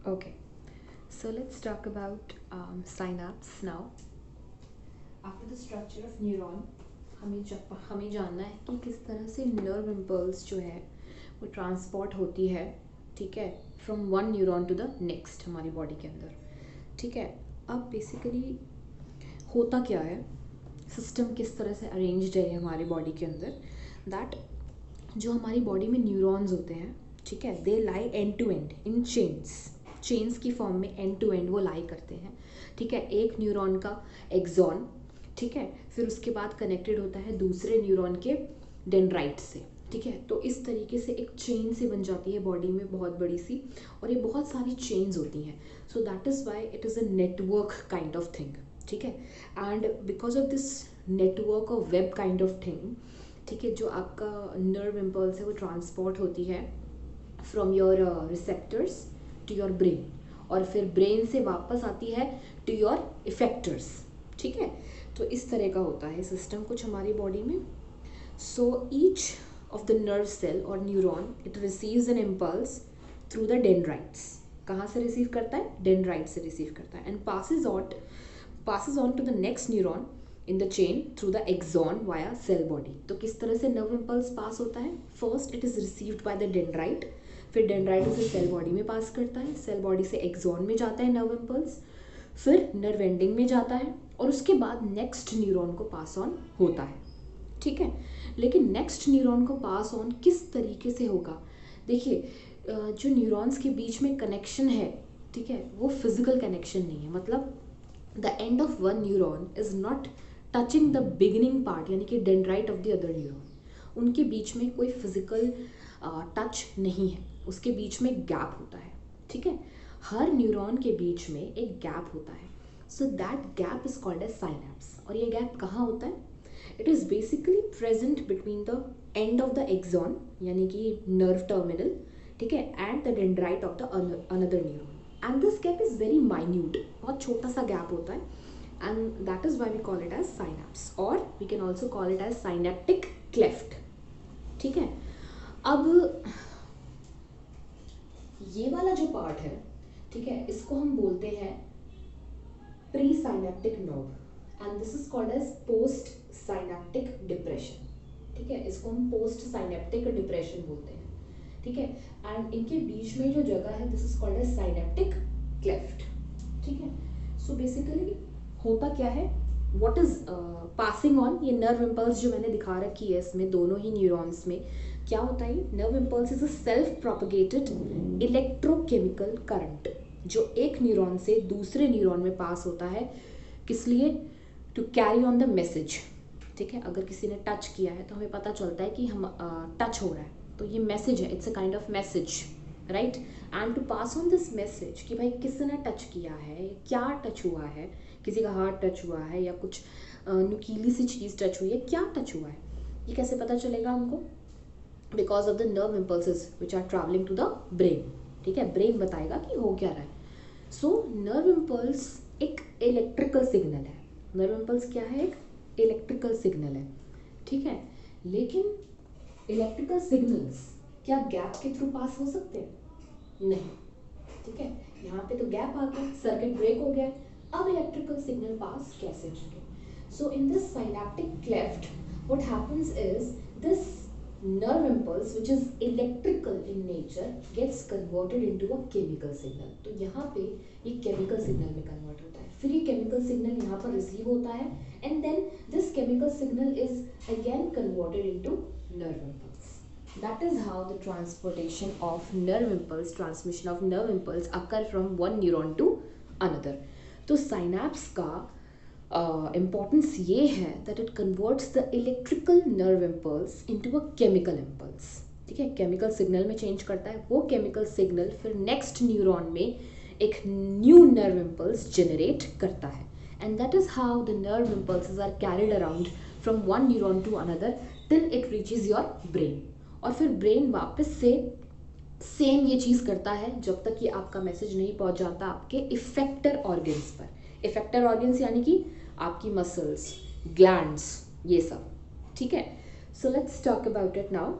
Okay, so let's talk about synapse now. After the structure of neuron, हमें जानना है कि किस तरह से नर्व इम्पल्स जो है वो ट्रांसपोर्ट होती है, ठीक है, from one neuron to the next हमारी बॉडी के अंदर, ठीक है। अब बेसिकली होता क्या है, सिस्टम किस तरह से अरेंज्ड है हमारी बॉडी के अंदर, दैट जो हमारी बॉडी में न्यूरॉन्स होते हैं, ठीक है, they lie end to end in chains की फॉर्म में एंड टू एंड वो लाई करते हैं, ठीक है। एक न्यूरॉन का एक्सॉन, ठीक है, फिर उसके बाद कनेक्टेड होता है दूसरे न्यूरॉन के डेंड्राइट से, ठीक है। तो इस तरीके से एक चेन से बन जाती है बॉडी में बहुत बड़ी सी, और ये बहुत सारी चेन्स होती हैं, so that is why it is a network kind of thing, ठीक है। And because of this network of web kind of thing, ठीक है, जो आपका नर्व इम्पल्स है वो ट्रांसपोर्ट होती है from your receptors to your brain, और फिर ब्रेन से वापस आती है टू योर इफेक्टर्स, ठीक है। तो इस तरह का होता है सिस्टम कुछ हमारी बॉडी में। So each of the nerve cell और neuron it receives an impulse through the dendrites. कहाँ से रिसीव करता है? डेंड्राइट से रिसीव करता है, and passes on to the next neuron in the chain through the axon via cell body। तो किस तरह से नर्व इम्पल्स पास होता है? First it is received by the dendrite, फिर डेंड्राइट उसे सेल बॉडी में पास करता है, सेल बॉडी से एक्सॉन में जाता है नर्व इम्पल्स, फिर नर्व एंडिंग में जाता है, और उसके बाद नेक्स्ट न्यूरॉन को पास ऑन होता है, ठीक है। लेकिन नेक्स्ट न्यूरॉन को पास ऑन किस तरीके से होगा? देखिए, जो न्यूरॉन्स के बीच में कनेक्शन है, ठीक है, वो फिजिकल कनेक्शन नहीं है। मतलब the end of one neuron is not touching the beginning part, यानी कि dendrite of the other neuron. उनके बीच में कोई फिजिकल टच नहीं है, उसके बीच में गैप होता है, ठीक है। हर न्यूरॉन के बीच में एक गैप होता है, so that gap is called as synapse. और ये गैप कहाँ होता है? It is basically present between the end of the axon, यानी कि नर्व टर्मिनल, ठीक है, and the dendrite of the another neuron, and this gap is very minute, बहुत छोटा सा गैप होता है, and that is why we call it as synapse, और we can also call it as synaptic cleft, ठीक है। अब ये वाला जो पार्ट है, ठीक है, इसको हम बोलते हैं pre synaptic nerve, and this is called as post synaptic depression, ठीक है। इसको हम पोस्ट साइनेप्टिक डिप्रेशन बोलते हैं, ठीक है। एंड इनके बीच में जो जगह है this is called as synaptic cleft, ठीक है। सो बेसिकली होता क्या है, व्हाट इज पासिंग ऑन, ये नर्व इम्पल्स जो मैंने दिखा रखी है इसमें दोनों ही न्यूरॉन्स में क्या होता है? Nerve impulse is a self propagated electrochemical current जो एक न्यूरॉन से दूसरे न्यूरॉन में पास होता है, किस लिए? To carry on the message, ठीक है। अगर किसी ने टच किया है तो हमें पता चलता है कि हम टच हो रहा है, तो ये मैसेज है, it's a kind of message, right. And to pass on this message कि भाई किसने टच किया है, क्या टच हुआ है, किसी का हाथ टच हुआ है या कुछ नुकीली सी चीज़ टच हुई है, क्या टच हुआ है, ये कैसे पता चलेगा हमको? Because of the nerve impulses which are travelling to the brain, ठीक है। ब्रेन बताएगा कि हो क्या रहा है। सो नर्व इम्पल्स एक इलेक्ट्रिकल सिग्नल है। नर्व इम्पल्स क्या है? एक इलेक्ट्रिकल सिग्नल है, ठीक है। लेकिन इलेक्ट्रिकल सिग्नल्स क्या गैप के थ्रू पास हो सकते हैं? नहीं, ठीक है। यहाँ पे तो गैप आ गया, सर्किट ब्रेक हो गया, अब इलेक्ट्रिकल सिग्नल पास कैसे होंगे? So in this synaptic cleft what happens is this nerve impulse which is electrical in nature gets converted into a chemical signal। तो यहाँ पे ये chemical signal में convert होता है, फिर ये chemical signal यहाँ पर receive होता है, and then this chemical signal is again converted into nerve impulse। That is how the transportation of nerve impulse, transmission of nerve impulse occur from one neuron to another। तो synapse का importance ये है that it converts the electrical nerve impulse into a chemical impulse, ठीक है। Chemical signal में change करता है, वो केमिकल सिग्नल फिर नेक्स्ट न्यूरॉन में एक न्यू नर्व इम्पल्स जनरेट करता है, and that is how the nerve impulses are carried around from one neuron to another till it reaches your brain. और फिर ब्रेन वापस से सेम ये चीज़ करता है जब तक कि आपका मैसेज नहीं पहुंच जाता आपके इफेक्टर ऑर्गन्स पर। इफेक्टर ऑर्गन्स यानी कि आपकी मसल्स, ग्लैंड्स, ये सब, ठीक है। So let's talk about it now.